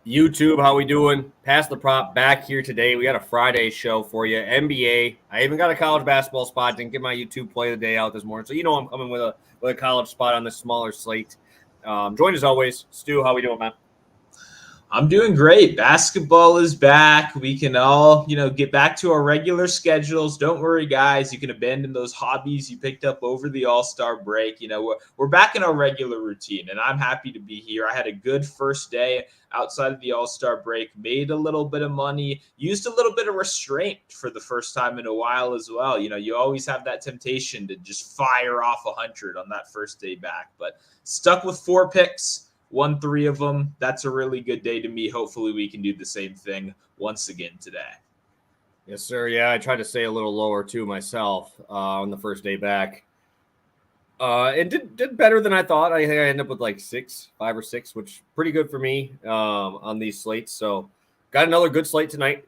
YouTube, how we doing? Pass the prop back here today. We got a Friday show for you. NBA. I even got a college basketball spot. Didn't get my YouTube play of the day out this morning, so I'm coming with a college spot on this smaller slate. Joined as always, Stu. How we doing, man? I'm doing great. Basketball is back. We can all, get back to our regular schedules. Don't worry, guys. You can abandon those hobbies you picked up over the All-Star break. We're back in our regular routine, and I'm happy to be here. I had a good first day outside of the All-Star break, made a little bit of money, used a little bit of restraint for the first time in a while as well. You always have that temptation to just fire off 100 on that first day back, but stuck with 4 picks. Won 3 of them. That's a really good day to me. Hopefully we can do the same thing once again today. Yes, sir. Yeah, I tried to stay a little lower too myself on the first day back. It did better than I thought. I think I ended up with like 5 or 6, which pretty good for me on these slates. So got another good slate tonight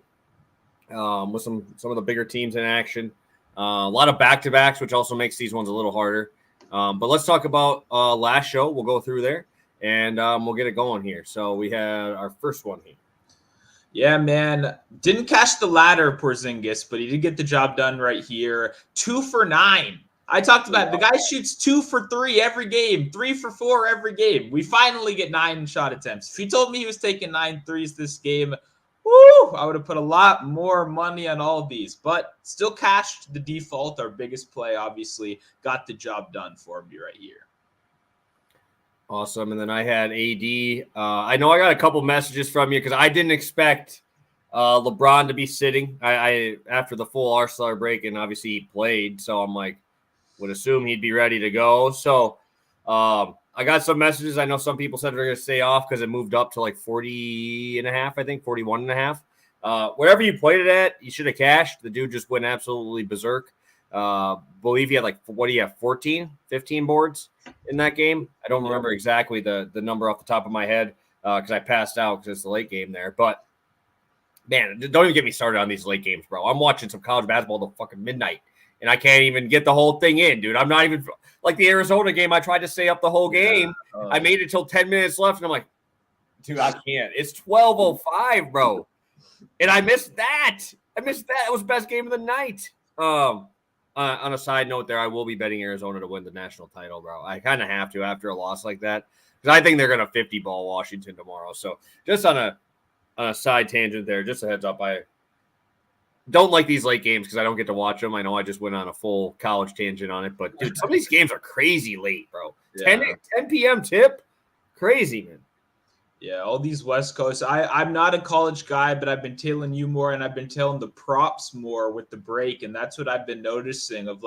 with some of the bigger teams in action. A lot of back-to-backs, which also makes these ones a little harder. But let's talk about last show. We'll go through there. And we'll get it going here. So we had our first one here. Yeah, man. Didn't catch the ladder, Porzingis, but he did get the job done right here. 2 for 9. I talked about it. The guy shoots 2 for 3 every game, 3 for 4 every game. We finally get 9 shot attempts. If he told me he was taking 9 threes this game, I would have put a lot more money on all of these. But still cashed the default. Our biggest play, obviously, got the job done for me right here. Awesome. And then I had AD. I know I got a couple messages from you because I didn't expect LeBron to be sitting. I after the full All-Star break, and obviously he played, so I'm like, would assume he'd be ready to go. So I got some messages. I know some people said they're going to stay off because it moved up to like 40 and a half, I think, 41 and a half. Whatever you played it at, you should have cashed. The dude just went absolutely berserk. Believe he had 14, 15 boards in that game. I don't remember exactly the number off the top of my head because I passed out because it's the late game there. But man, don't even get me started on these late games, bro. I'm watching some college basketball till fucking midnight, and I can't even get the whole thing in, dude. I'm not even like the Arizona game. I tried to stay up the whole game. I made it till 10 minutes left, and I'm like, dude, I can't. It's 12:05, bro, and I missed that. It was the best game of the night. On a side note there, I will be betting Arizona to win the national title, bro. I kind of have to after a loss like that because I think they're going to 50 ball Washington tomorrow. So just on a side tangent there, just a heads up, I don't like these late games because I don't get to watch them. I know I just went on a full college tangent on it, but dude, some of these games are crazy late, bro. Yeah. 10 p.m. tip, crazy, man. Yeah, all these West Coast. I'm not a college guy, but I've been tailing you more, and I've been tailing the props more with the break, and that's what I've been noticing of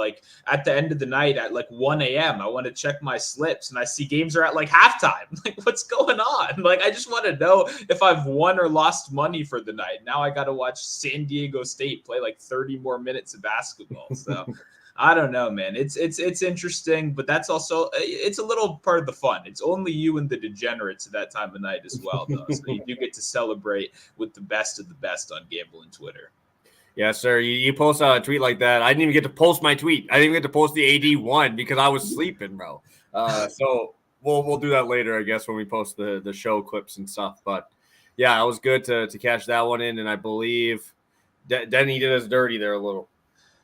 at the end of the night at 1 a.m. I want to check my slips, and I see games are at halftime. What's going on? I just want to know if I've won or lost money for the night. Now I got to watch San Diego State play 30 more minutes of basketball. So I don't know, man. It's interesting, but that's also it's a little part of the fun. It's only you and the degenerates at that time of night as well, though. So you do get to celebrate with the best of the best on Gambling Twitter. Yeah, sir. You post a tweet like that. I didn't even get to post my tweet. I didn't even get to post the AD one because I was sleeping, bro. So we'll do that later, I guess, when we post the show clips and stuff. But yeah, it was good to catch that one in, and I believe Denny did us dirty there a little.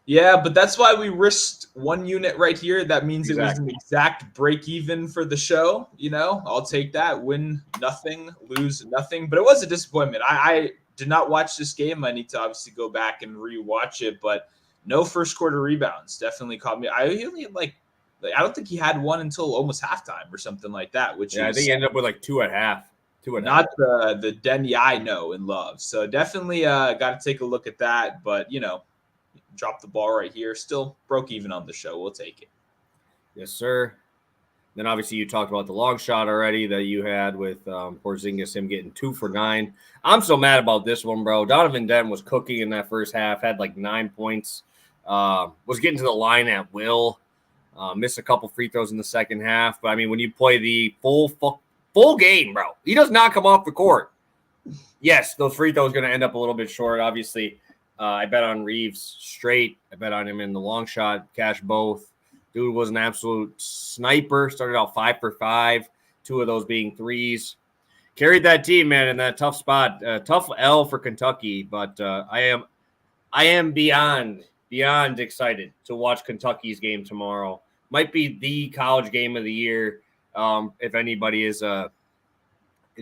Yeah, but that's why we risked 1 unit right here. That means It was an exact break even for the show. I'll take that. Win nothing, lose nothing. But it was a disappointment. I did not watch this game. I need to obviously go back and rewatch it. But no first quarter rebounds definitely caught me. I only I don't think he had one until almost halftime or something like that. I think he ended up with 2 at half. Not the Denny I know and love. So definitely got to take a look at that. But drop the ball right here. Still broke even on the show. We'll take it. Yes, sir. Then obviously you talked about the long shot already that you had with Porzingis, him getting 2 for 9. I'm so mad about this one, bro. Donovan Denton was cooking in that first half, had 9 points, was getting to the line at will, missed a couple free throws in the second half. But I mean, when you play the full game, bro, he does not come off the court. Yes, those free throws going to end up a little bit short, obviously. I bet on Reeves straight. I bet on him in the long shot, cash both. Dude was an absolute sniper. Started out 5 for 5, 2 of those being threes. carried that team, man, in that tough spot. Tough L for Kentucky, but I am beyond excited to watch Kentucky's game tomorrow. Might be the college game of the year. If anybody is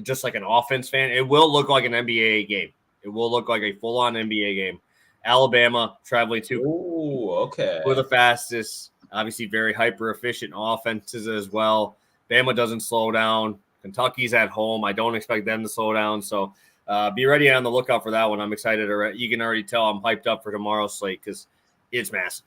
just like an offense fan, it will look like an NBA game. It will look like a full-on NBA game. Alabama traveling to for the fastest, obviously very hyper-efficient offenses as well. Bama doesn't slow down. Kentucky's at home. I don't expect them to slow down. So be ready on the lookout for that one. I'm excited. You can already tell I'm hyped up for tomorrow's slate because it's massive.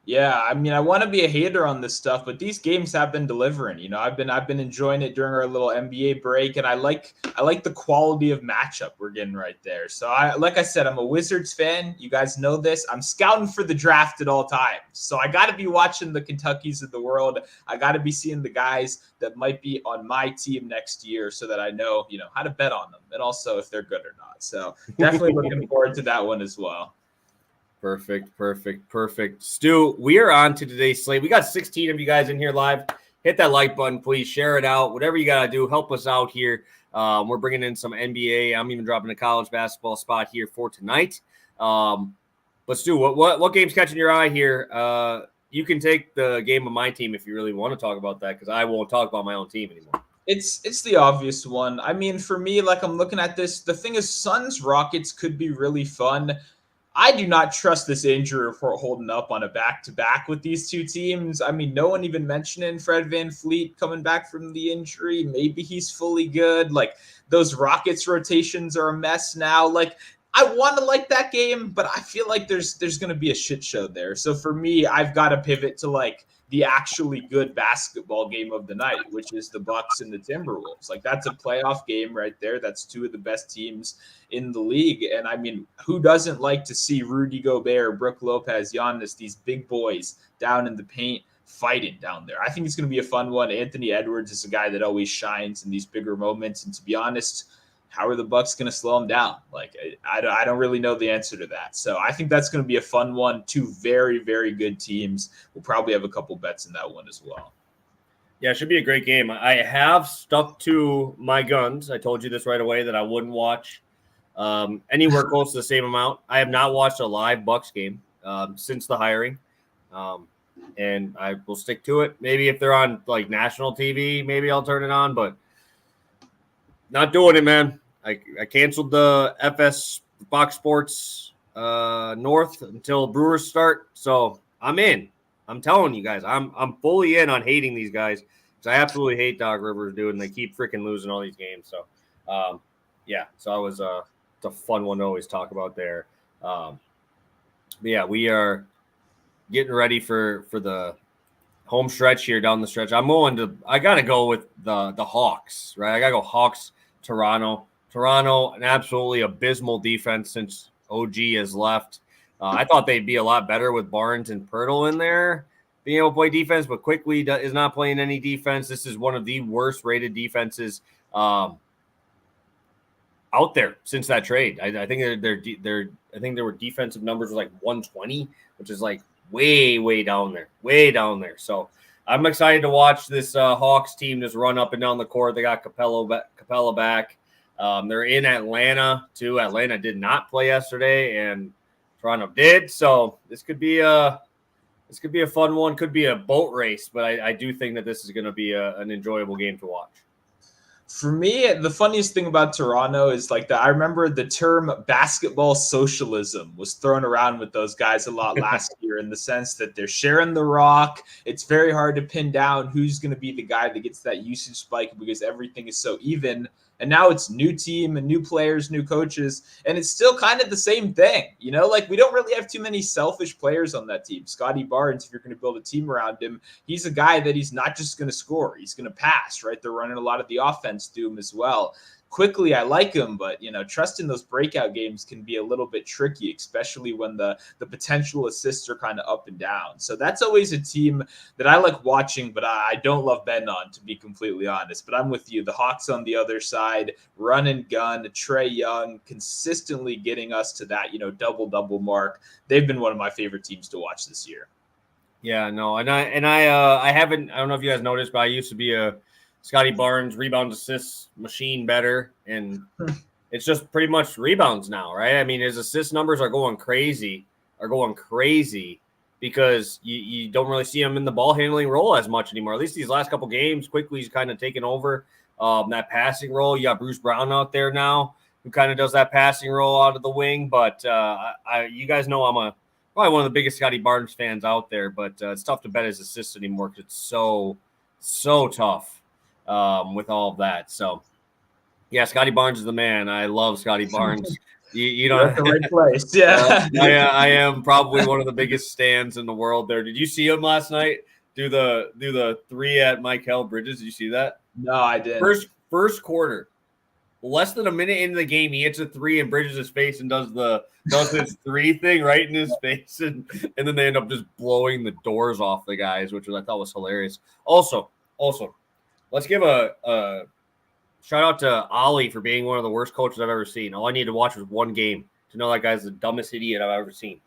Yeah, I mean, I want to be a hater on this stuff, but these games have been delivering. You know, I've been enjoying it during our little NBA break, and I like the quality of matchup we're getting right there. So like I said, I'm a Wizards fan. You guys know this. I'm scouting for the draft at all times. So I got to be watching the Kentuckys of the world. I got to be seeing the guys that might be on my team next year so that I know, how to bet on them and also if they're good or not. So definitely looking forward to that one as well. Perfect. Stu, we are on to today's slate. We got 16 of you guys in here live. Hit that like button, please. Share it out. Whatever you got to do, help us out here. We're bringing in some NBA. I'm even dropping a college basketball spot here for tonight. But Stu, what game's catching your eye here? You can take the game of my team if you really want to talk about that, because I won't talk about my own team anymore. It's the obvious one. I mean, for me, like I'm looking at this, the thing is Suns Rockets could be really fun. I do not trust this injury report holding up on a back-to-back with these two teams. I mean, no one even mentioning Fred VanVleet coming back from the injury. Maybe he's fully good. Like, those Rockets rotations are a mess now. Like, I want to like that game, but I feel like there's going to be a shit show there. So for me, I've got to pivot to, like, the actually good basketball game of the night, which is the Bucks and the Timberwolves. Like, that's a playoff game right there. That's two of the best teams in the league. And I mean, who doesn't like to see Rudy Gobert, Brook Lopez, Giannis, these big boys down in the paint fighting down there? I think it's going to be a fun one. Anthony Edwards is a guy that always shines in these bigger moments. And to be honest, how are the Bucks going to slow him down? Like, I don't really know the answer to that. So I think that's going to be a fun one. Two very, very good teams. We'll probably have a couple bets in that one as well. Yeah, it should be a great game. I have stuck to my guns. I told you this right away that I wouldn't watch anywhere close to the same amount. I have not watched a live Bucks game since the hiring, and I will stick to it. Maybe if they're on like national TV, maybe I'll turn it on, but not doing it, man. I canceled the FS Fox Sports North until Brewers start, so I'm in. I'm telling you guys, I'm fully in on hating these guys because I absolutely hate Doc Rivers, dude, and they keep freaking losing all these games. So, yeah, so I was it's a fun one to always talk about there. But yeah, we are getting ready for the home stretch here down the stretch. I got to go with the Hawks, right? I got to go Hawks, Toronto. Toronto, an absolutely abysmal defense since OG has left. I thought they'd be a lot better with Barnes and Pirtle in there, being able to play defense, but Quickly is not playing any defense. This is one of the worst rated defenses out there since that trade. I think I think there were defensive numbers was like 120, which is like way down there. So I'm excited to watch this Hawks team just run up and down the court. They got Capella back. They're in Atlanta too. Atlanta did not play yesterday, and Toronto did. So this could be a fun one. Could be a boat race, but I do think that this is going to be an enjoyable game to watch. For me, the funniest thing about Toronto is like that. I remember the term basketball socialism was thrown around with those guys a lot last year in the sense that they're sharing the rock. It's very hard to pin down who's going to be the guy that gets that usage spike because everything is so even. And now it's new team and new players, new coaches, and it's still kind of the same thing. Like we don't really have too many selfish players on that team. Scotty Barnes, if you're going to build a team around him, he's a guy that he's not just going to score. He's going to pass, right? They're running a lot of the offense through him as well. Quickly, I like him, but trusting those breakout games can be a little bit tricky, especially when the potential assists are kind of up and down. So that's always a team that I like watching, but I don't love betting on, to be completely honest. But I'm with you. The Hawks on the other side, run and gun, Trae Young, consistently getting us to that double mark. They've been one of my favorite teams to watch this year. Yeah, no, and I haven't. I don't know if you guys noticed, but I used to be a Scotty Barnes rebounds assists machine better, and it's just pretty much rebounds now, right? I mean, his assist numbers are going crazy because you don't really see him in the ball handling role as much anymore. At least these last couple games, quickly he's kind of taken over that passing role. You got Bruce Brown out there now who kind of does that passing role out of the wing. But you guys know I'm probably one of the biggest Scotty Barnes fans out there, but it's tough to bet his assists anymore because it's so tough with all of that. So, yeah, Scotty Barnes is the man. I love Scotty Barnes. You You're don't at the right place. Yeah. I am probably one of the biggest stands in the world there. Did you see him last night do the three at Michael Bridges? Did you see that? No, I didn't. First quarter, less than a minute into the game, he hits a three and Bridges' face and does his three thing right in his face, and then they end up just blowing the doors off the guys, which I thought was hilarious. Also, let's give a shout out to Ollie for being one of the worst coaches I've ever seen. All I needed to watch was one game to know that guy's the dumbest idiot I've ever seen.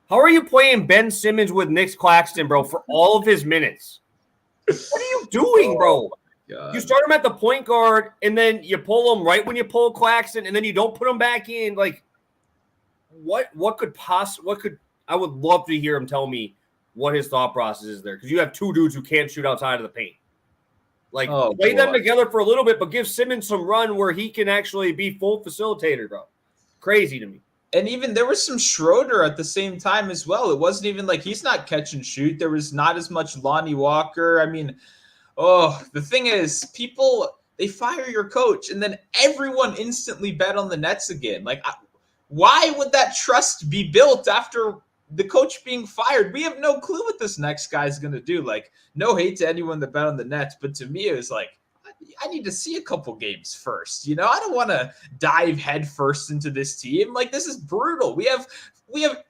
How are you playing Ben Simmons with Nick Claxton, bro, for all of his minutes? What are you doing, bro? You start him at the point guard, and then you pull him right when you pull Claxton, and then you don't put him back in. Like, what could I would love to hear him tell me what his thought process is there, because you have two dudes who can't shoot outside of the paint. Like, play them together for a little bit, but give Simmons some run where he can actually be full facilitator, bro. Crazy to me. And even there was some Schroeder at the same time as well. It wasn't even like he's not catch and shoot. There was not as much Lonnie Walker. I mean, the thing is, people, they fire your coach, and then everyone instantly bet on the Nets again. Like, why would that trust be built after the coach being fired? We have no clue what this next guy's going to do. Like, no hate to anyone that bet on the Nets, but to me, it was like, I need to see a couple games first. You know, I don't want to dive head first into this team. Like, this is brutal. We have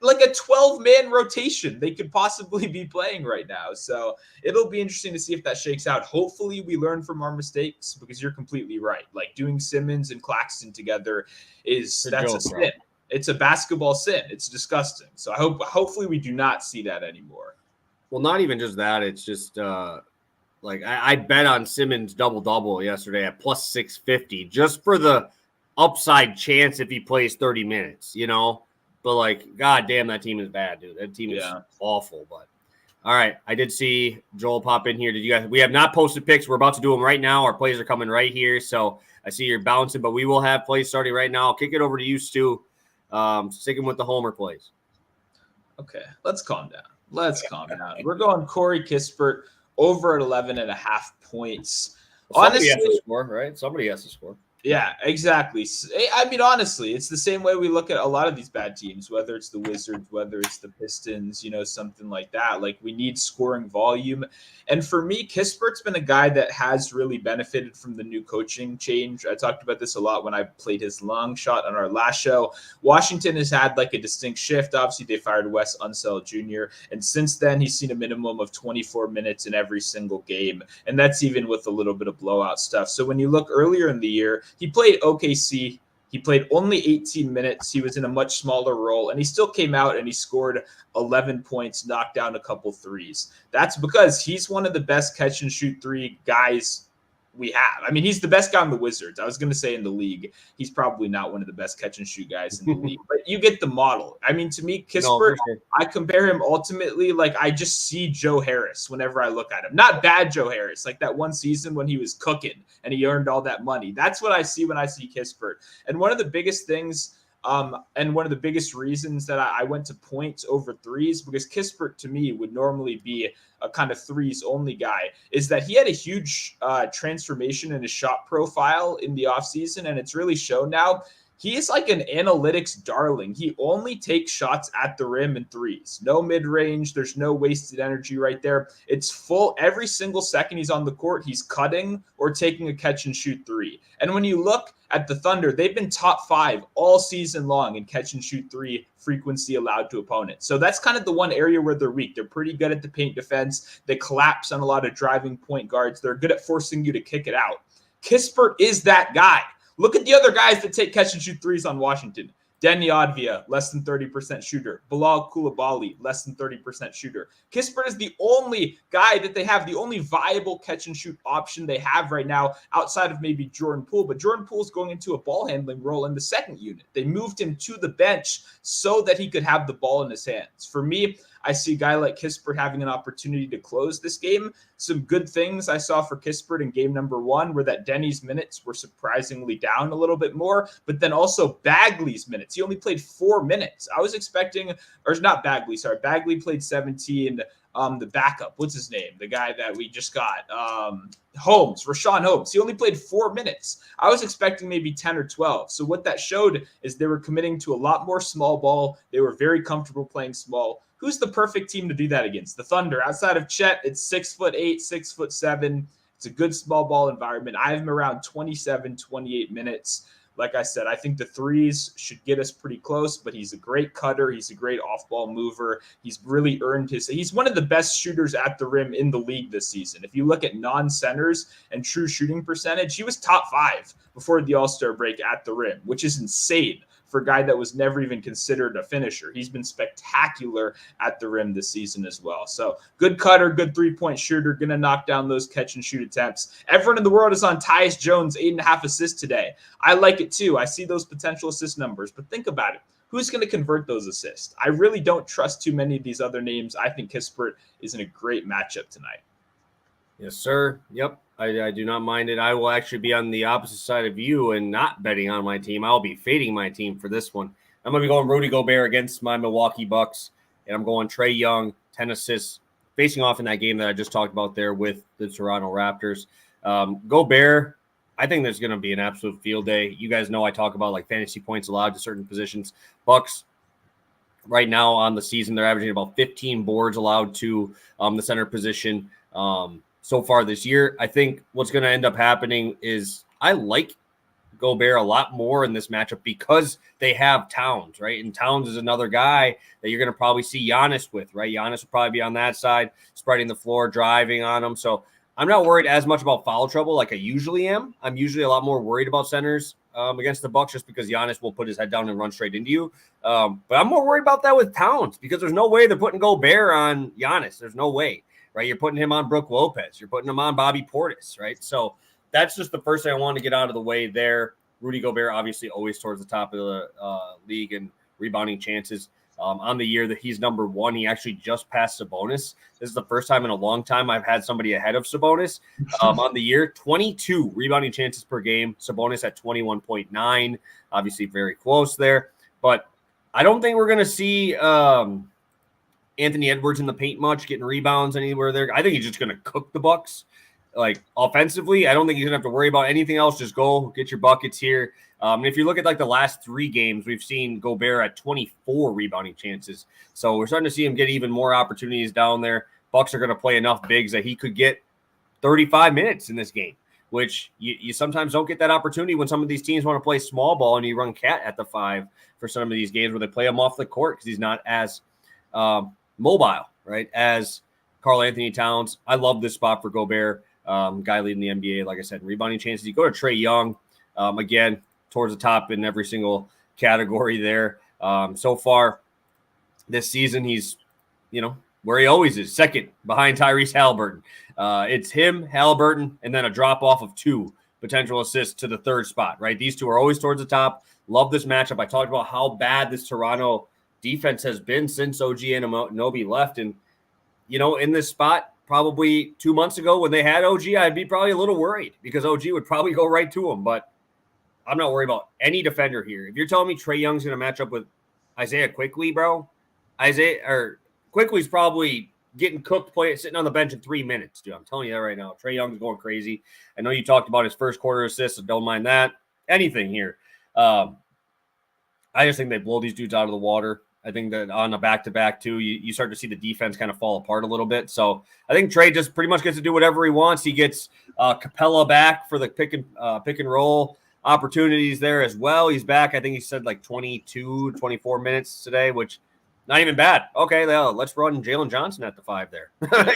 like a 12-man rotation they could possibly be playing right now. So it'll be interesting to see if that shakes out. Hopefully we learn from our mistakes, because you're completely right. Like, doing Simmons and Claxton together that's a sin. Bro. It's a basketball sin. It's disgusting. So hopefully we do not see that anymore. Well, not even just that. It's just like I bet on Simmons double-double yesterday at plus 650 just for the upside chance if he plays 30 minutes, you know? But, like, God damn, that team is bad, dude. That team is awful. But, all right, I did see Joel pop in here. Did you guys? We have not posted picks. We're about to do them right now. Our plays are coming right here. So I see you're bouncing, but we will have plays starting right now. I'll kick it over to you, Stu. Sticking with the homer plays. Okay, let's calm down. We're going Corey Kispert over at 11.5 points. Somebody has to score, right? Somebody has to score. Yeah, exactly. I mean, honestly, it's the same way we look at a lot of these bad teams, whether it's the Wizards, whether it's the Pistons, you know, something like that. Like, we need scoring volume. And for me, Kispert's been a guy that has really benefited from the new coaching change. I talked about this a lot when I played his long shot on our last show. Washington has had like a distinct shift. Obviously, they fired Wes Unseld Jr. And since then, he's seen a minimum of 24 minutes in every single game. And that's even with a little bit of blowout stuff. So when you look earlier in the year, he played OKC. He played only 18 minutes. He was in a much smaller role, and he still came out and he scored 11 points, knocked down a couple threes. That's because he's one of the best catch and shoot three guys we have. I mean, he's the best guy on the Wizards. I was going to say in the league. He's probably not one of the best catch and shoot guys in the league, but you get the model. I mean, to me, Kispert, I compare him ultimately, like, I just see Joe Harris whenever I look at him. Not bad Joe Harris, like that one season when he was cooking and he earned all that money. That's what I see when I see Kispert. And one of the biggest things and one of the biggest reasons that I went to points over threes, because Kispert to me would normally be a kind of threes only guy, is that he had a huge transformation in his shot profile in the offseason, and it's really shown now. He is like an analytics darling. He only takes shots at the rim and threes. No mid-range. There's no wasted energy right there. It's full. Every single second he's on the court, he's cutting or taking a catch-and-shoot three. And when you look at the Thunder, they've been top 5 all season long in catch-and-shoot three frequency allowed to opponents. So that's kind of the one area where they're weak. They're pretty good at the paint defense. They collapse on a lot of driving point guards. They're good at forcing you to kick it out. Kispert is that guy. Look at the other guys that take catch and shoot threes on Washington. Deni Advia, less than 30% shooter. Bilal Koulibaly, less than 30% shooter. Kispert is the only guy that they have, the only viable catch and shoot option they have right now outside of maybe Jordan Poole. But Jordan Poole is going into a ball handling role in the second unit. They moved him to the bench so that he could have the ball in his hands. For me, I see a guy like Kispert having an opportunity to close this game. Some good things I saw for Kispert in game number 1 were that Deni's minutes were surprisingly down a little bit more, but then also Bagley's minutes. He only played 4 minutes. I was expecting, or not Bagley, sorry. Bagley played 17. The backup, what's his name? The guy that we just got, Rashawn Holmes. He only played 4 minutes. I was expecting maybe 10 or 12. So what that showed is they were committing to a lot more small ball. They were very comfortable playing small. Who's the perfect team to do that against? The Thunder. Outside of Chet, it's 6'8", 6'7". It's a good small ball environment. I have him around 27, 28 minutes. Like I said, I think the threes should get us pretty close, but he's a great cutter. He's a great off-ball mover. He's really earned he's one of the best shooters at the rim in the league this season. If you look at non-centers and true shooting percentage, he was top 5 before the All-Star break at the rim, which is insane for a guy that was never even considered a finisher. He's been spectacular at the rim this season as well. So good cutter, good three-point shooter, going to knock down those catch and shoot attempts. Everyone in the world is on Tyus Jones, 8.5 assists today. I like it too. I see those potential assist numbers, but think about it. Who's going to convert those assists? I really don't trust too many of these other names. I think Kispert is in a great matchup tonight. Yes, sir. Yep. I do not mind it. I will actually be on the opposite side of you and not betting on my team. I'll be fading my team for this one. I'm going to be going Rudy Gobert against my Milwaukee Bucks, and I'm going Trae Young, 10 assists, facing off in that game that I just talked about there with the Toronto Raptors. Gobert, I think there's going to be an absolute field day. You guys know I talk about like fantasy points allowed to certain positions. Bucks right now on the season, they're averaging about 15 boards allowed to the center position. So far this year, I think what's going to end up happening is I like Gobert a lot more in this matchup because they have Towns, right? And Towns is another guy that you're going to probably see Giannis with, right? Giannis will probably be on that side, spreading the floor, driving on him. So I'm not worried as much about foul trouble like I usually am. I'm usually a lot more worried about centers against the Bucks just because Giannis will put his head down and run straight into you. But I'm more worried about that with Towns because there's no way they're putting Gobert on Giannis. There's no way. Right, you're putting him on Brook Lopez. You're putting him on Bobby Portis, right? So that's just the first thing I wanted to get out of the way there. Rudy Gobert, obviously, always towards the top of the league and rebounding chances. On the year that he's number 1, he actually just passed Sabonis. This is the first time in a long time I've had somebody ahead of Sabonis. On the year, 22 rebounding chances per game. Sabonis at 21.9. Obviously, very close there. But I don't think we're going to see Anthony Edwards in the paint much, getting rebounds anywhere there. I think he's just going to cook the Bucks. Like offensively, I don't think he's going to have to worry about anything else. Just go get your buckets here. And if you look at like the last 3 games, we've seen Gobert at 24 rebounding chances. So we're starting to see him get even more opportunities down there. Bucks are going to play enough bigs that he could get 35 minutes in this game, which you sometimes don't get that opportunity when some of these teams want to play small ball and you run Cat at the 5 for some of these games where they play him off the court because he's not as mobile, right, as Karl Anthony Towns. I love this spot for Gobert, guy leading the NBA, like I said, rebounding chances. You go to Trae Young, again, towards the top in every single category there. So far this season, he's, where he always is, second behind Tyrese Halliburton. It's him, Halliburton, and then a drop-off of 2 potential assists to the 3rd spot, right? These 2 are always towards the top. Love this matchup. I talked about how bad this Toronto defense has been since OG Anunoby left. And, in this spot, probably 2 months ago when they had OG, I'd be probably a little worried because OG would probably go right to him. But I'm not worried about any defender here. If you're telling me Trae Young's going to match up with Isaiah Quickly, bro, Quickly's probably getting cooked, sitting on the bench in 3 minutes, dude. I'm telling you that right now. Trae Young's going crazy. I know you talked about his first quarter assist, so don't mind that. Anything here. I just think they blow these dudes out of the water. I think that on a back-to-back, too, you start to see the defense kind of fall apart a little bit. So I think Trae just pretty much gets to do whatever he wants. He gets Capella back for the pick and roll opportunities there as well. He's back. I think he said like 22, 24 minutes today, which Not even bad. Okay, well, let's run Jalen Johnson at the 5 there.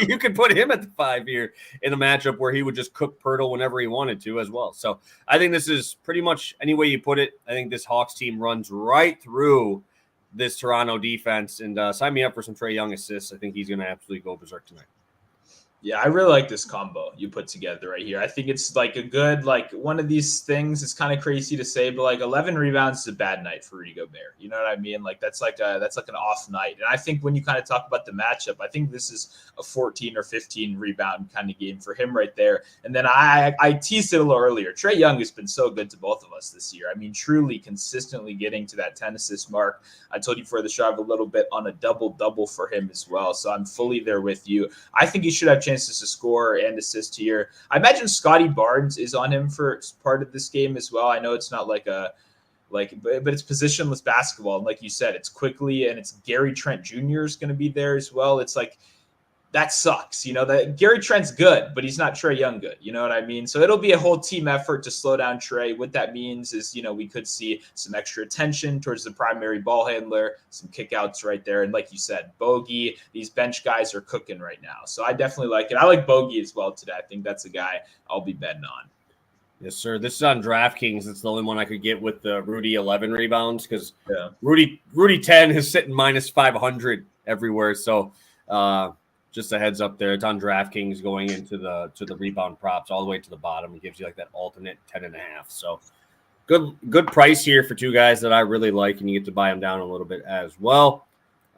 You could put him at the 5 here in a matchup where he would just cook Pirtle whenever he wanted to as well. So I think this is pretty much any way you put it. I think this Hawks team runs right through this Toronto defense. And sign me up for some Trae Young assists. I think he's going to absolutely go berserk tonight. Yeah, I really like this combo you put together right here. I think it's like a good, like one of these things. It's kind of crazy to say, but like 11 rebounds is a bad night for Rudy Gobert. You know what I mean? Like that's like an off night. And I think when you kind of talk about the matchup, I think this is a 14 or 15 rebound kind of game for him right there. And then I teased it a little earlier. Trae Young has been so good to both of us this year. I mean, truly consistently getting to that 10 assist mark. I told you before the show I have a little bit on a double for him as well. So I'm fully there with you. I think he should have chances to score and assist here. I imagine Scotty Barnes is on him for part of this game as well. I know it's not but it's positionless basketball. And like you said, it's quickly, and it's Gary Trent Jr. is going to be there as well. It's like, that sucks. That Gary Trent's good, but he's not Trae Young good. You know what I mean? So it'll be a whole team effort to slow down Trae. What that means is, we could see some extra attention towards the primary ball handler, some kickouts right there. And like you said, Bogey, these bench guys are cooking right now. So I definitely like it. I like Bogey as well today. I think that's a guy I'll be betting on. Yes, sir. This is on DraftKings. It's the only one I could get with the Rudy 11 rebounds because Rudy 10 is sitting minus 500 everywhere. So, just a heads up there. It's on DraftKings going into the rebound props all the way to the bottom. It gives you like that alternate 10.5. So good price here for two guys that I really like, and you get to buy them down a little bit as well.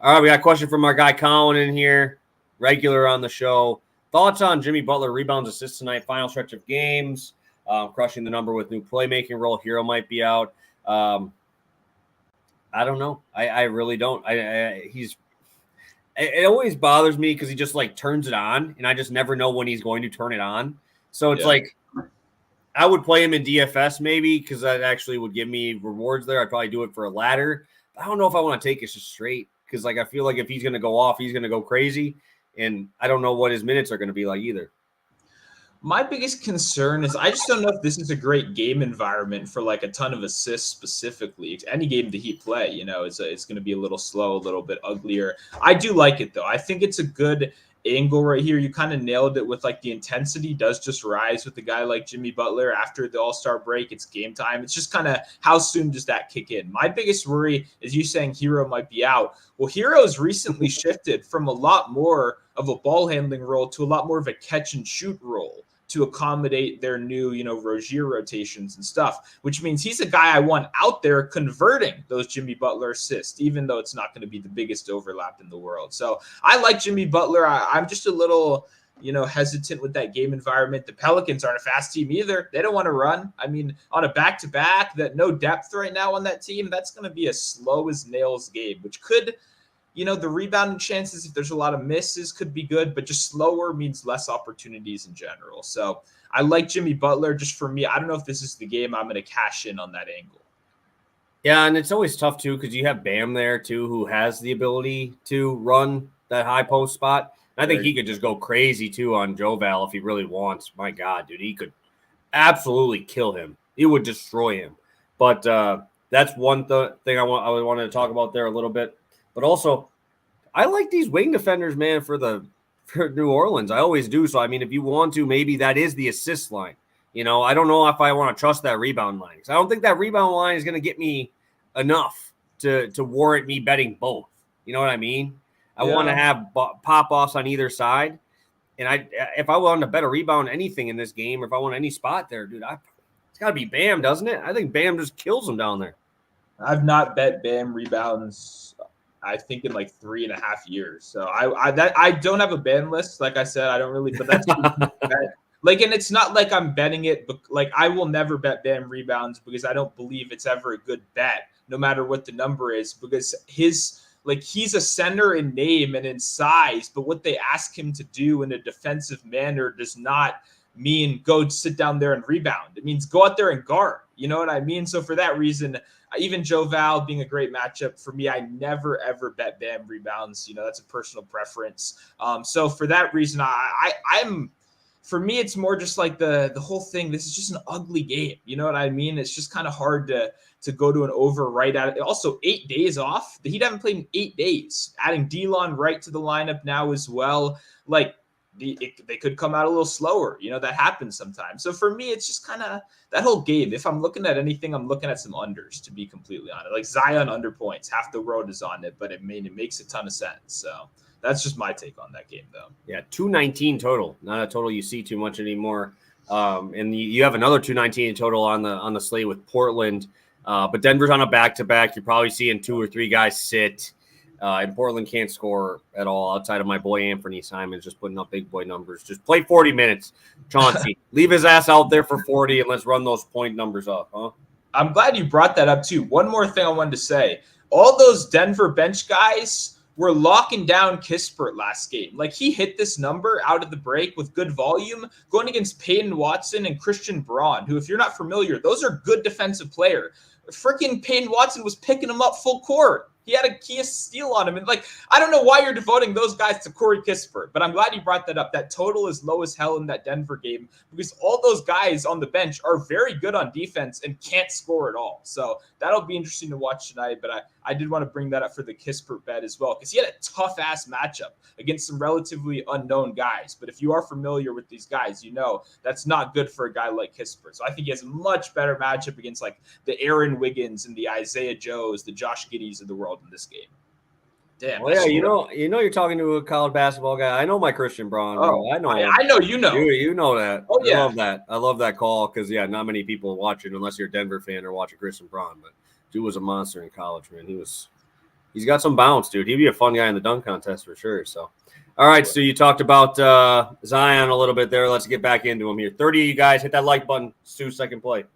All right, we got a question from our guy Colin in here, regular on the show. Thoughts on Jimmy Butler rebounds, assists tonight, final stretch of games, crushing the number with new playmaking role. Hero might be out. I don't know. I really don't. It always bothers me because he just like turns it on, and I just never know when he's going to turn it on. So it's like I would play him in DFS maybe because that actually would give me rewards there. I'd probably do it for a ladder. I don't know if I want to take it just straight because like I feel like if he's going to go off, he's going to go crazy, and I don't know what his minutes are going to be like either. My biggest concern is I just don't know if this is a great game environment for like a ton of assists specifically. Any game the Heat play, it's going to be a little slow, a little bit uglier. I do like it though. I think it's a good angle right here. You kind of nailed it with like the intensity does just rise with a guy like Jimmy Butler after the All-Star break. It's game time. It's just kind of how soon does that kick in? My biggest worry is you saying Hero might be out. Well, Hero's recently shifted from a lot more of a ball handling role to a lot more of a catch and shoot role to accommodate their new, Rozier rotations and stuff, which means he's a guy I want out there converting those Jimmy Butler assists, even though it's not going to be the biggest overlap in the world. So I like Jimmy Butler. I'm just a little, hesitant with that game environment. The Pelicans aren't a fast team either. They don't want to run. I mean, on a back-to-back, that no depth right now on that team, that's going to be a slow as nails game, which could – the rebounding chances, if there's a lot of misses, could be good, but just slower means less opportunities in general. So I like Jimmy Butler. Just for me, I don't know if this is the game I'm going to cash in on that angle. Yeah, and it's always tough, too, because you have Bam there, too, who has the ability to run that high post spot. And I think he could just go crazy, too, on Joval if he really wants. My God, dude, he could absolutely kill him. He would destroy him. But that's one thing I wanted to talk about there a little bit. But also, I like these wing defenders, man, for New Orleans. I always do. So, I mean, if you want to, maybe that is the assist line. I don't know if I want to trust that rebound line. Because I don't think that rebound line is going to get me enough to warrant me betting both. You know what I mean? I want to have pop-offs on either side. And if I want to bet a rebound anything in this game, or if I want any spot there, dude, it's got to be Bam, doesn't it? I think Bam just kills him down there. I've not bet Bam rebounds I think in like 3.5 years. So I don't have a ban list. Like I said, I don't really, but that's like, and it's not like I'm betting it, but like I will never bet Bam rebounds because I don't believe it's ever a good bet, no matter what the number is, because he's a center in name and in size, but what they ask him to do in a defensive manner does not mean go sit down there and rebound. It means go out there and guard. You know what I mean? So for that reason, even Joval being a great matchup for me, I never ever bet Bam rebounds. That's a personal preference. So for that reason, I'm for me, it's more just like the whole thing. This is just an ugly game. You know what I mean? It's just kind of hard to go to an over right at it. Also, 8 days off. The Heat haven't played in 8 days. Adding Delon right to the lineup now as well. Like, they could come out a little slower. You know, that happens sometimes. So for me, it's just kind of that whole game. If I'm looking at anything, I'm looking at some unders, to be completely honest. Like Zion under points. Half the road is on it, but it makes a ton of sense. So that's just my take on that game, though. Yeah, 219 total. Not a total you see too much anymore. And you have another 219 total on the slate with Portland. But Denver's on a back-to-back. You're probably seeing 2 or 3 guys sit. And Portland can't score at all outside of my boy Anthony Simons just putting up big boy numbers. Just play 40 minutes, Chauncey. Leave his ass out there for 40 and let's run those point numbers up, huh? I'm glad you brought that up, too. One more thing I wanted to say. All those Denver bench guys were locking down Kispert last game. Like, he hit this number out of the break with good volume going against Peyton Watson and Christian Braun, who, if you're not familiar, those are good defensive players. Freaking Peyton Watson was picking him up full court. He had a key steal on him. And, like, I don't know why you're devoting those guys to Corey Kispert, but I'm glad you brought that up. That total is low as hell in that Denver game because all those guys on the bench are very good on defense and can't score at all. So that'll be interesting to watch tonight. But I did want to bring that up for the Kispert bet as well because he had a tough-ass matchup against some relatively unknown guys. But if you are familiar with these guys, you know that's not good for a guy like Kispert. So I think he has a much better matchup against, like, the Aaron Wiggins and the Isaiah Joes, the Josh Giddeys of the world in this game. Damn. Well, yeah, you know you're talking to a college basketball guy. I know my Christian Braun, bro. I know him. I know you know. You know that. Oh, yeah. I love that. I love that call because, yeah, not many people watch it unless you're a Denver fan or watching Christian Braun. But dude was a monster in college, man. He's got some bounce, dude. He'd be a fun guy in the dunk contest for sure. So, all right. So you talked about Zion a little bit there. Let's get back into him here. 30 of you guys hit that like button. Stu, second play.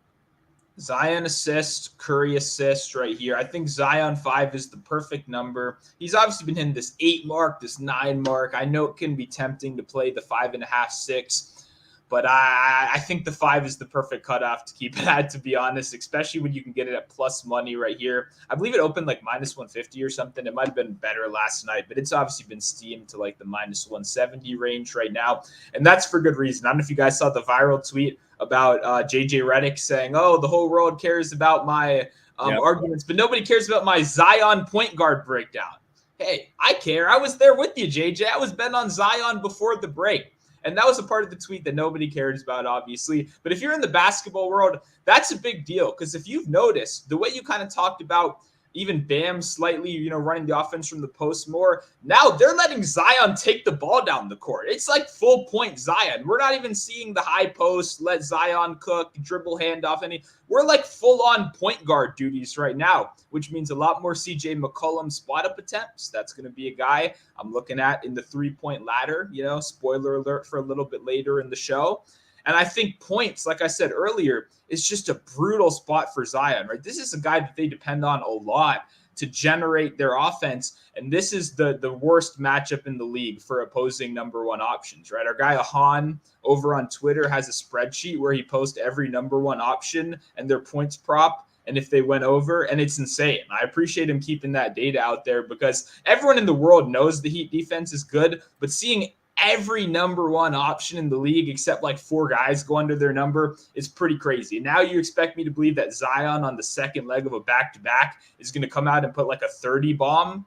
Zion assist, Curry assist right here. I think Zion 5 is the perfect number. He's obviously been hitting this 8 mark, this 9 mark. I know it can be tempting to play the 5.5, 6, but I think the 5 is the perfect cutoff to keep it at, to be honest, especially when you can get it at plus money right here. I believe it opened like minus 150 or something. It might have been better last night, but it's obviously been steamed to like the minus 170 range right now. And that's for good reason. I don't know if you guys saw the viral tweet about JJ Redick saying, "Oh, the whole world cares about my arguments, but nobody cares about my Zion point guard breakdown." Hey, I care. I was there with you, JJ. I was betting on Zion before the break. And that was a part of the tweet that nobody cares about, obviously. But if you're in the basketball world, that's a big deal. Because if you've noticed, the way you kind of talked about even Bam slightly, running the offense from the post more, now they're letting Zion take the ball down the court. It's like full point Zion. We're not even seeing the high post, let Zion cook, dribble handoff. We're like full on point guard duties right now, which means a lot more CJ McCollum spot up attempts. That's going to be a guy I'm looking at in the 3-point ladder, spoiler alert for a little bit later in the show. And I think points, like I said earlier, is just a brutal spot for Zion, right? This is a guy that they depend on a lot to generate their offense. And this is the worst matchup in the league for opposing number one options, right? Our guy Ahan over on Twitter has a spreadsheet where he posts every number one option and their points prop, and if they went over, and it's insane. I appreciate him keeping that data out there because everyone in the world knows the Heat defense is good, but seeing every number one option in the league except like 4 guys go under their number is pretty crazy. Now you expect me to believe that Zion on the second leg of a back-to-back is going to come out and put like a 30 bomb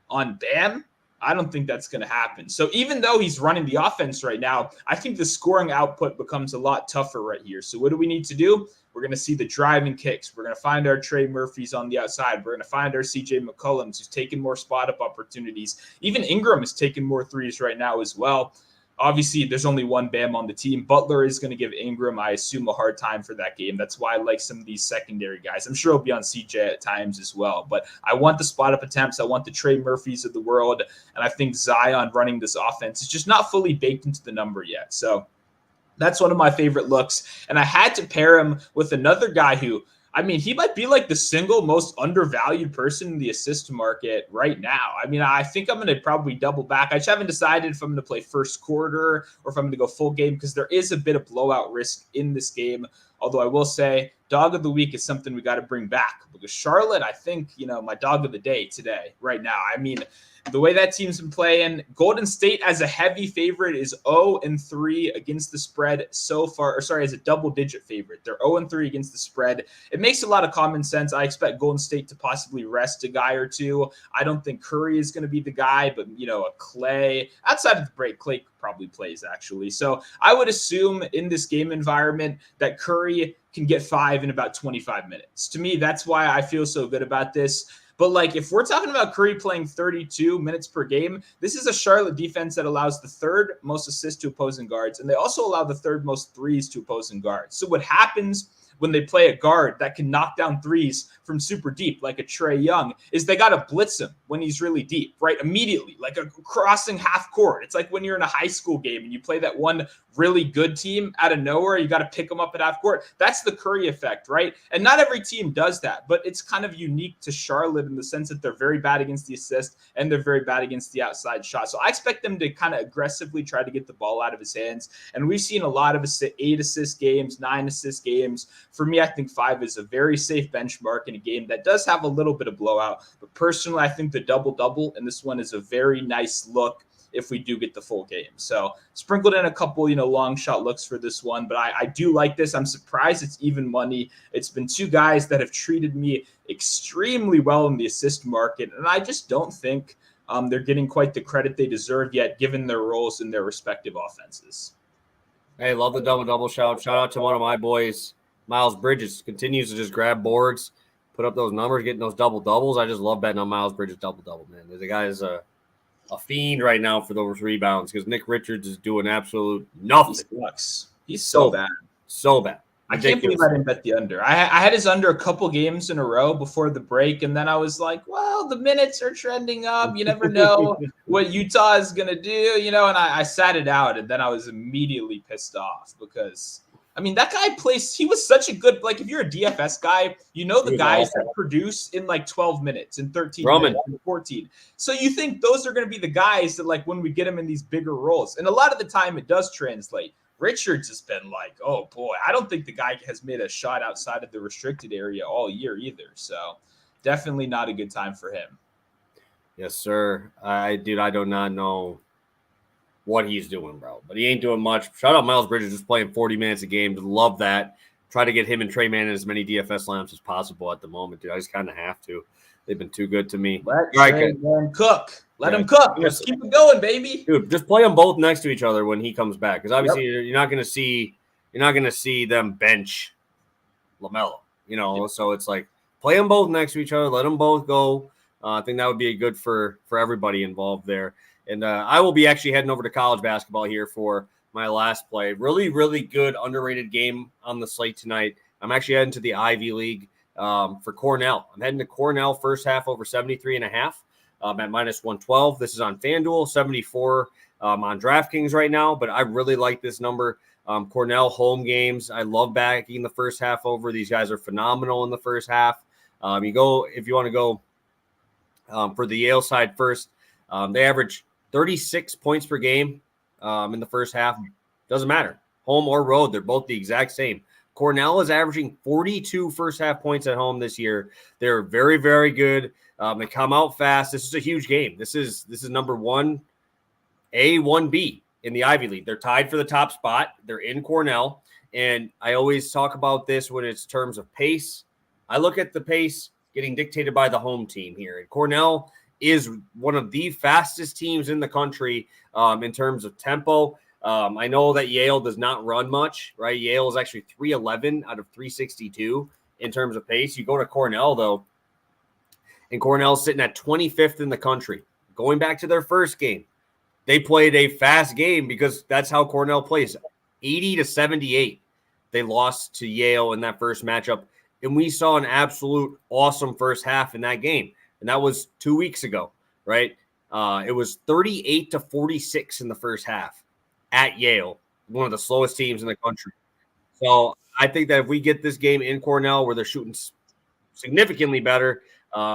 on Bam? I don't think that's going to happen. So even though he's running the offense right now, I think the scoring output becomes a lot tougher right here. So what do we need to do? We're going to see the driving kicks. We're going to find our Trey Murphys on the outside. We're going to find our CJ McCollums, who's taking more spot-up opportunities. Even Ingram is taking more threes right now as well. Obviously, there's only one Bam on the team. Butler is going to give Ingram, I assume, a hard time for that game. That's why I like some of these secondary guys. I'm sure he'll be on CJ at times as well. But I want the spot-up attempts. I want the Trey Murphys of the world. And I think Zion running this offense is just not fully baked into the number yet. So that's one of my favorite looks. And I had to pair him with another guy who, he might be like the single most undervalued person in the assist market right now. I think I'm going to probably double back. I just haven't decided if I'm going to play first quarter or if I'm going to go full game because there is a bit of blowout risk in this game Although I will say dog of the week is something we got to bring back, because Charlotte, I think, my dog of the day today, right now. I mean, the way that team's been playing, Golden State as a heavy favorite is 0-3 against the spread so far. Or sorry, as a double-digit favorite. They're 0-3 against the spread. It makes a lot of common sense. I expect Golden State to possibly rest a guy or two. I don't think Curry is going to be the guy, but, a Clay. Outside of the break, Clay probably plays, actually. So I would assume in this game environment that Curry can get 5 in about 25 minutes. To me, that's why I feel so good about this. But if we're talking about Curry playing 32 minutes per game, this is a Charlotte defense that allows the third most assists to opposing guards, and they also allow the third most threes to opposing guards. So what happens when they play a guard that can knock down threes from super deep, like a Trae Young, is they got to blitz him when he's really deep, right? Immediately, like a crossing half court. It's like when you're in a high school game and you play that one really good team out of nowhere, you got to pick them up at half court. That's the Curry effect, right? And not every team does that, but it's kind of unique to Charlotte in the sense that they're very bad against the assist and they're very bad against the outside shot. So I expect them to kind of aggressively try to get the ball out of his hands. And we've seen a lot of 8 assist games, 9 assist games. For me, I think 5 is a very safe benchmark in a game that does have a little bit of blowout. But personally, I think the double-double in this one is a very nice look if we do get the full game. So sprinkled in a couple, long shot looks for this one, but I do like this. I'm surprised it's even money. It's been 2 guys that have treated me extremely well in the assist market, and I just don't think they're getting quite the credit they deserve yet, given their roles in their respective offenses. Hey, love the double-double shout. Shout out to one of my boys, Miles Bridges. Continues to just grab boards, put up those numbers, getting those double-doubles. I just love betting on Miles Bridges double-double, man. The guy is a fiend right now for those rebounds because Nick Richards is doing absolute nothing. He sucks. He's so bad. So bad. I can't believe I didn't bet the under. I had his under a couple games in a row before the break, and then I was like, well, the minutes are trending up. You never know what Utah is going to do, and I sat it out, and then I was immediately pissed off because – that guy plays – he was such a good – if you're a DFS guy, the guys that produce in 12 minutes, in 13 minutes, in 14. So you think those are going to be the guys that when we get them in these bigger roles. And a lot of the time it does translate. Richards has been oh, boy, I don't think the guy has made a shot outside of the restricted area all year either. So definitely not a good time for him. Yes, sir. I do not know what he's doing, bro. But he ain't doing much. Shout out Miles Bridges, just playing 40 minutes a game. Love that. Try to get him and Trey Mann in as many DFS lineups as possible at the moment, dude. I just kind of have to. They've been too good to me. Let Trey Mann cook. Let him cook. Let's keep it going, baby. Dude, just play them both next to each other when he comes back. Because obviously you're not gonna see them bench LaMelo. So it's play them both next to each other, let them both go. I think that would be good for everybody involved there. And I will be actually heading over to college basketball here for my last play. Really, really good underrated game on the slate tonight. I'm actually heading to the Ivy League for Cornell. I'm heading to Cornell first half over 73.5 at minus 112. This is on FanDuel, 74 on DraftKings right now, but I really like this number. Cornell home games. I love backing the first half over. These guys are phenomenal in the first half. If you want to go for the Yale side first, they average 36 points per game in the first half. Doesn't matter. Home or road, they're both the exact same. Cornell is averaging 42 first half points at home this year. They're very, very good. They come out fast. This is a huge game. This is number 1A, 1B in the Ivy League. They're tied for the top spot. They're in Cornell. And I always talk about this when it's terms of pace. I look at the pace getting dictated by the home team here. And Cornell is one of the fastest teams in the country in terms of tempo. I know that Yale does not run much, right? Yale is actually 311 out of 362 in terms of pace. You go to Cornell, though, and Cornell's sitting at 25th in the country. Going back to their first game, they played a fast game because that's how Cornell plays. 80-78. They lost to Yale in that first matchup, and we saw an absolute awesome first half in that game. And that was 2 weeks ago, right? It was 38-46 in the first half at Yale, one of the slowest teams in the country. So I think that if we get this game in Cornell where they're shooting significantly better,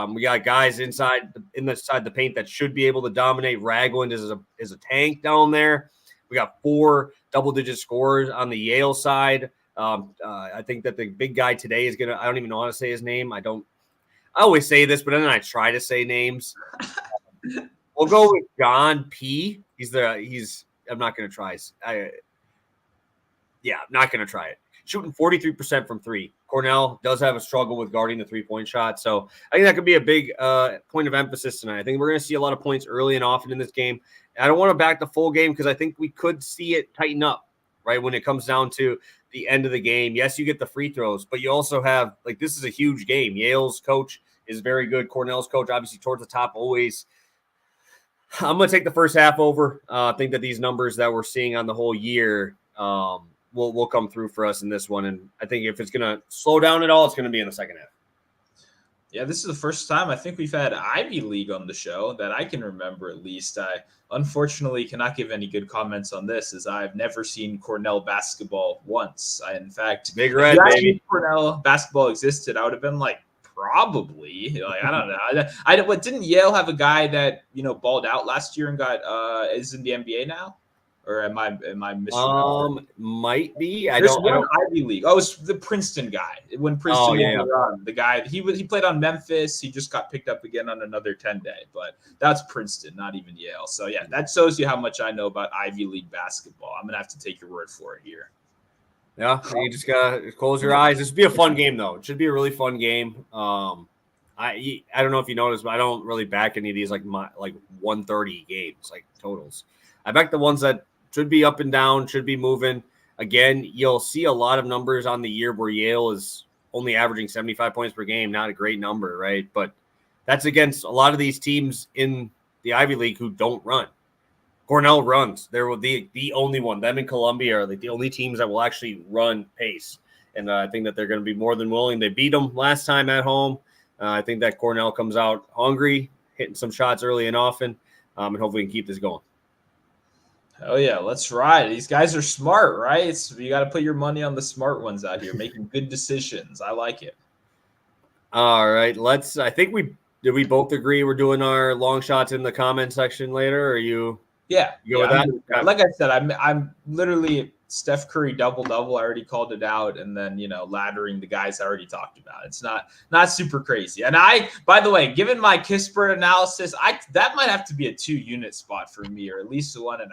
we got guys inside the paint that should be able to dominate. Ragland is a tank down there. We got 4 double-digit scorers on the Yale side. I think that the big guy today is going to – I don't even know how to say his name. I always say this, but then I try to say names. We'll go with John P. I'm not going to try. I'm not going to try it. Shooting 43% from three. Cornell does have a struggle with guarding the three-point shot. So I think that could be a big point of emphasis tonight. I think we're going to see a lot of points early and often in this game. I don't want to back the full game because I think we could see it tighten up, right, when it comes down to the end of the game. Yes, you get the free throws, but you also have, like, this is a huge game. Yale's coach is very good. Cornell's coach, obviously, towards the top always. I'm going to take the first half over. I think that these numbers that we're seeing on the whole year will come through for us in this one. And I think if it's going to slow down at all, it's going to be in the second half. Yeah, this is the first time I think we've had Ivy League on the show that I can remember, at least. I unfortunately cannot give any good comments on this, as I've never seen Cornell basketball once. In fact, Big Red, baby. If Cornell basketball existed, I would have been like, probably. Like, I don't know. What didn't Yale have a guy that, balled out last year and is in the NBA now? Or am I misremembering? Might be. There's one Ivy League. Oh, it's the Princeton guy. When Princeton made the run, the guy he played on Memphis. He just got picked up again on another 10-day. But that's Princeton, not even Yale. So yeah, that shows you how much I know about Ivy League basketball. I'm gonna have to take your word for it here. Yeah, you just gotta close your eyes. This would be a fun game, though. It should be a really fun game. I don't know if you noticed, but I don't really back any of these like 130 games, like totals. I back the ones that should be up and down, should be moving. Again, you'll see a lot of numbers on the year where Yale is only averaging 75 points per game. Not a great number, right? But that's against a lot of these teams in the Ivy League who don't run. Cornell runs. They're the only one. Them and Columbia are like the only teams that will actually run pace. And I think that they're going to be more than willing. They beat them last time at home. I think that Cornell comes out hungry, hitting some shots early and often, and hopefully we can keep this going. Oh, yeah, let's ride. These guys are smart, right? You got to put your money on the smart ones out here, making good decisions. I like it. All right, I think we both agree we're doing our long shots in the comment section later, or are you? Yeah. You go with that? Like I said, I'm literally Steph Curry double-double. I already called it out. And then, laddering the guys I already talked about. It's not super crazy. And by the way, given my Kispert analysis, that might have to be a 2-unit spot for me, or at least a 1.5.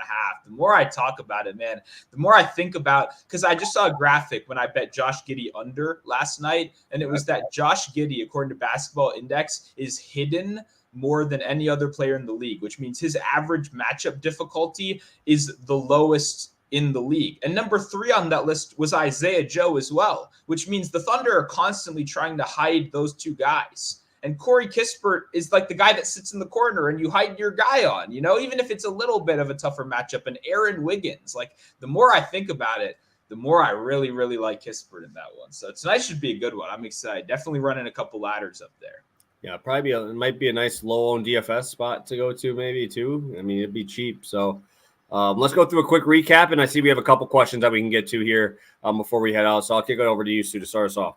The more I talk about it, man, the more I think about, because I just saw a graphic when I bet Josh Giddey under last night. And it was that Josh Giddey, according to Basketball Index, is hidden more than any other player in the league, which means his average matchup difficulty is the lowest in the league. And number 3 on that list was Isaiah Joe as well, which means the Thunder are constantly trying to hide those two guys. And Corey Kispert is like the guy that sits in the corner and you hide your guy on, even if it's a little bit of a tougher matchup. And Aaron Wiggins, like, the more I think about it, the more I really, really like Kispert in that one. So tonight should be a good one. I'm excited. Definitely running a couple ladders up there. Yeah, probably it might be a nice low-owned DFS spot to go to maybe too. I mean, it'd be cheap. So let's go through a quick recap, and I see we have a couple questions that we can get to here before we head out. So I'll kick it over to you, Stu, to start us off.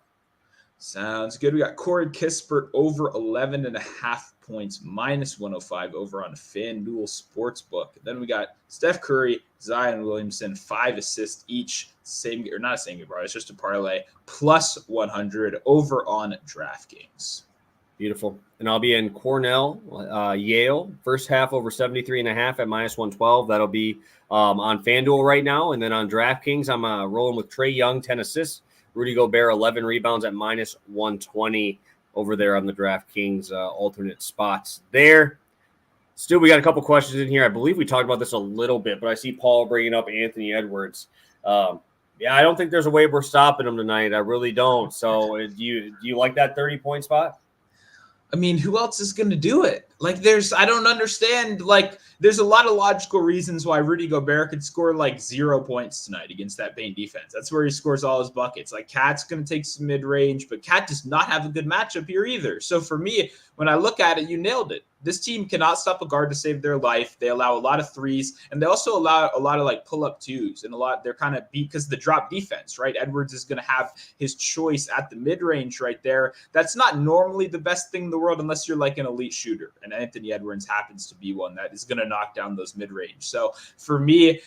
Sounds good. We got Corey Kispert over 11.5 points, -105 over on FanDuel Sportsbook. Then we got Steph Curry, Zion Williamson, 5 assists each. Not a same game, bro. It's just a parlay, +100 over on DraftKings. Beautiful. And I'll be in Cornell, Yale, first half over 73.5 at -112. That'll be on FanDuel right now. And then on DraftKings, I'm rolling with Trae Young, 10 assists. Rudy Gobert, 11 rebounds at -120 over there on the DraftKings alternate spots there. Still, we got a couple questions in here. I believe we talked about this a little bit, but I see Paul bringing up Anthony Edwards. I don't think there's a way we're stopping him tonight. I really don't. So do you like that 30-point spot? I mean, who else is going to do it? Like, I don't understand. Like, there's a lot of logical reasons why Rudy Gobert could score like 0 points tonight against that Bane defense. That's where he scores all his buckets. Like, Cat's going to take some mid-range, but Cat does not have a good matchup here either. So for me, when I look at it, you nailed it. This team cannot stop a guard to save their life. They allow a lot of threes, and they also allow a lot of like pull-up twos, and they're kind of beat because the drop defense, right? Edwards is going to have his choice at the mid-range right there. That's not normally the best thing in the world unless you're like an elite shooter, and Anthony Edwards happens to be one that is going to knock down those mid-range. So for me,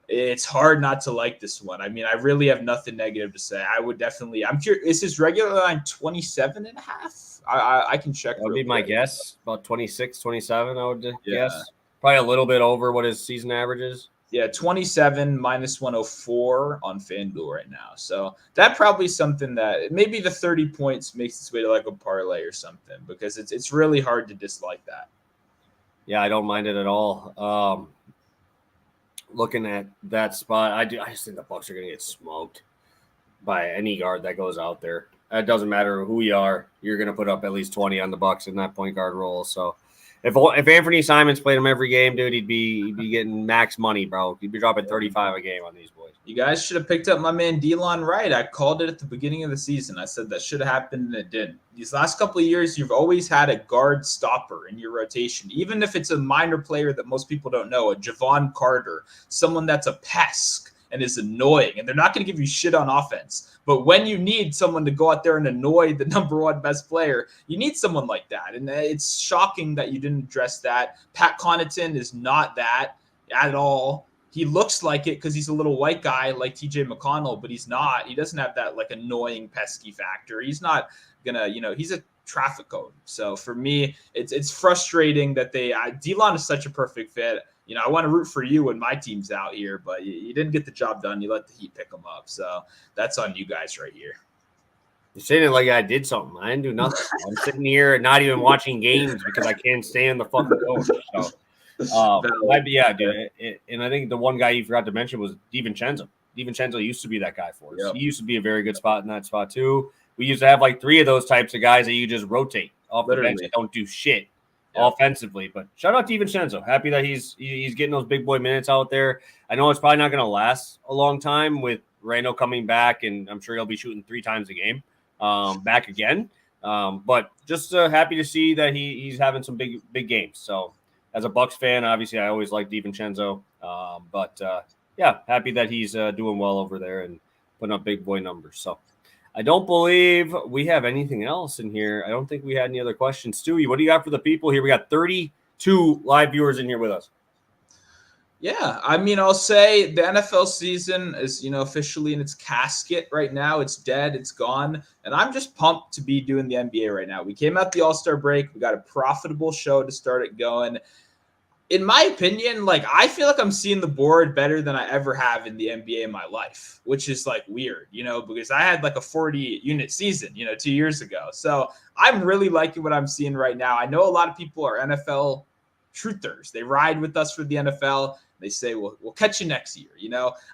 it's hard not to like this one. I mean, I really have nothing negative to say. I'm curious, is his regular line 27.5? I can check. That would be my guess. About 26, 27, I would Yeah. guess. Probably a little bit over what his season average is. Yeah, 27 minus 104 on FanDuel right now. So that probably something that maybe the 30 points makes its way to like a parlay or something, because it's really hard to dislike that. Yeah, I don't mind it at all. Looking at that spot, I just think the Bucks are going to get smoked by any guard that goes out there. It doesn't matter who you are, you're going to put up at least 20 on the Bucks in that point guard role. So if Anthony Simons played him every game, dude, he'd be getting max money, bro. He'd be dropping 35 a game on these boys. You guys should have picked up my man Delon Wright. I called it at the beginning of the season. I said that should have happened, and it didn't. These last couple of years, you've always had a guard stopper in your rotation, even if it's a minor player that most people don't know, a Javon Carter, someone that's a pest and is annoying, and they're not going to give you shit on offense. But when you need someone to go out there and annoy the number one best player, you need someone like that. And it's shocking that you didn't address that. Pat Connaughton is not that at all. He looks like it because he's a little white guy like TJ McConnell, but he's not. He doesn't have that like annoying pesky factor. He's not gonna, he's a traffic cone. So for me, it's frustrating that Delon is such a perfect fit. I want to root for you when my team's out here, but you didn't get the job done. You let the Heat pick them up. So that's on you guys right here. You're saying it like I did something. I didn't do nothing. I'm sitting here not even watching games because I can't stand the fucking coach. So, yeah, dude. And I think the one guy you forgot to mention was DiVincenzo. DiVincenzo used to be that guy for us. Yep. He used to be a very good spot in that spot too. We used to have like 3 of those types of guys that you just rotate off the bench that don't do shit. Offensively, but shout out to DiVincenzo. Happy that he's getting those big boy minutes out there. I know it's probably not going to last a long time with Randall coming back, and I'm sure he'll be shooting 3 times a game back again. But just happy to see that he's having some big games. So as a Bucks fan, obviously I always like DiVincenzo. But happy that he's doing well over there and putting up big boy numbers. So I don't believe we have anything else in here. I don't think we had any other questions. Stewie, what do you got for the people here? We got 32 live viewers in here with us. Yeah, I mean, I'll say the NFL season is, officially in its casket right now. It's dead. It's gone. And I'm just pumped to be doing the NBA right now. We came out the All-Star break. We got a profitable show to start it going. In my opinion, I feel like I'm seeing the board better than I ever have in the NBA in my life, which is weird, because I had a 40-unit season, 2 years ago. So I'm really liking what I'm seeing right now. I know a lot of people are NFL truthers. They ride with us for the NFL. They say, we'll catch you next year.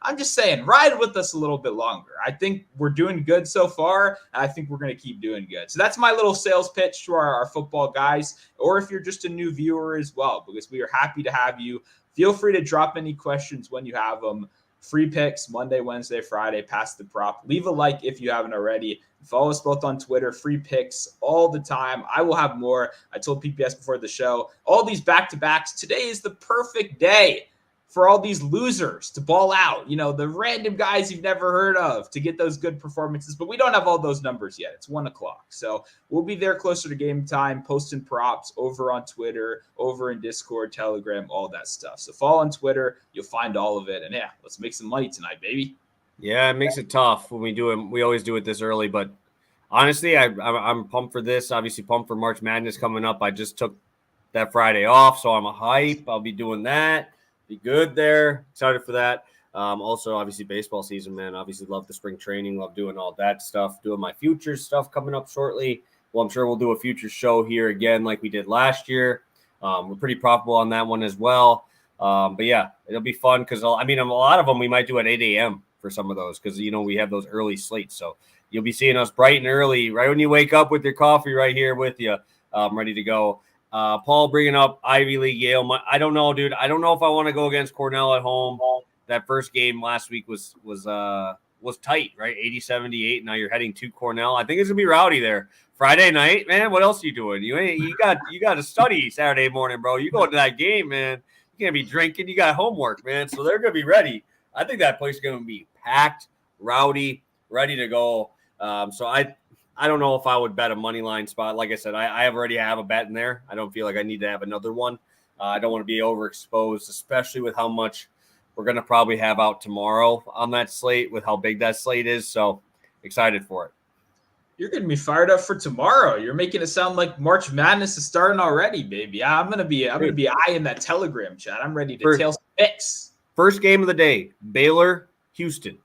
I'm just saying, ride with us a little bit longer. I think we're doing good so far. And I think we're going to keep doing good. So that's my little sales pitch to our football guys, or if you're just a new viewer as well, because we are happy to have you. Feel free to drop any questions when you have them. Free picks Monday, Wednesday, Friday, pass the prop. Leave a like if you haven't already. Follow us both on Twitter. Free picks all the time. I will have more. I told PPS before the show, all these back-to-backs. Today is the perfect day for all these losers to ball out, the random guys you've never heard of, to get those good performances. But we don't have all those numbers yet. It's 1:00. So we'll be there closer to game time, posting props over on Twitter, over in Discord, Telegram, all that stuff. So follow on Twitter. You'll find all of it. And let's make some money tonight, baby. Yeah, it makes it tough when we do it. We always do it this early. But honestly, I'm pumped for this. Obviously pumped for March Madness coming up. I just took that Friday off, so I'm a hype. I'll be doing that. Be good there. Excited for that. Also, obviously, baseball season, man. Obviously, love the spring training. Love doing all that stuff. Doing my futures stuff coming up shortly. Well, I'm sure we'll do a future show here again like we did last year. We're pretty profitable on that one as well. But, yeah, it'll be fun because, a lot of them we might do at 8 a.m. for some of those because, we have those early slates. So you'll be seeing us bright and early right when you wake up with your coffee right here with you, ready to go. Paul bringing up Ivy League Yale. I don't know, dude. I don't know if I want to go against Cornell at home. That first game last week was tight, right? 80-78. Now you're heading to Cornell. I think it's gonna be rowdy there. Friday night, man. What else are you doing? You got to study Saturday morning, bro. You go to that game, man. You can't be drinking. You got homework, man. So they're gonna be ready. I think that place is gonna be packed, rowdy, ready to go. So I don't know if I would bet a money line spot. Like I said, I already have a bet in there. I don't feel like I need to have another one. I don't want to be overexposed, especially with how much we're going to probably have out tomorrow on that slate with how big that slate is. So excited for it. You're going to be fired up for tomorrow. You're making it sound like March Madness is starting already, baby. I'm going to be eyeing that Telegram chat. I'm ready to tail some picks. First game of the day, Baylor, Houston.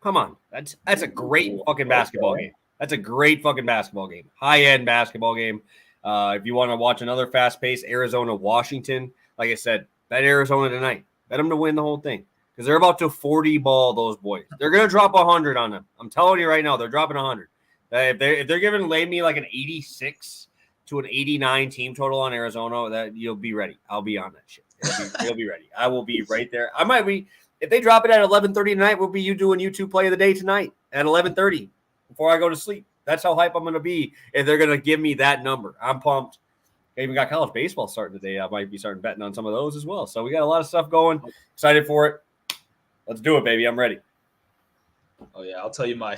Come on. That's a great fucking basketball game. That's a great fucking basketball game. High-end basketball game. If you want to watch another fast-paced Arizona, Washington, like I said, bet Arizona tonight. Bet them to win the whole thing because they're about to 40 ball those boys. They're going to drop 100 on them. I'm telling you right now, they're dropping 100. If they're giving me like an 86 to an 89 team total on Arizona, that you'll be ready. I'll be on that shit. It'll be ready. I will be right there. I might be if they drop it at 11:30 tonight. We'll be doing YouTube play of the day tonight at 11:30 before I go to sleep. That's how hype I'm going to be if they're going to give me that number. I'm pumped. I even got college baseball starting today. I might be starting betting on some of those as well. So we got a lot of stuff going. Excited for it. Let's do it, baby. I'm ready. Oh yeah, I'll tell you my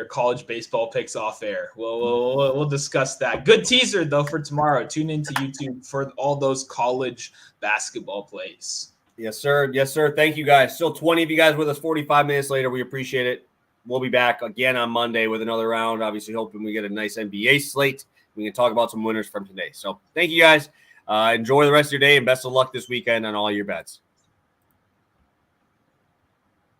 college baseball picks off air. We'll discuss that. Good teaser though for tomorrow. Tune into YouTube for all those college basketball plays. Yes, sir. Yes, sir. Thank you guys. Still 20 of you guys with us 45 minutes later. We appreciate it. We'll be back again on Monday with another round. Obviously, hoping we get a nice NBA slate. We can talk about some winners from today. So thank you guys. Enjoy the rest of your day and best of luck this weekend on all your bets.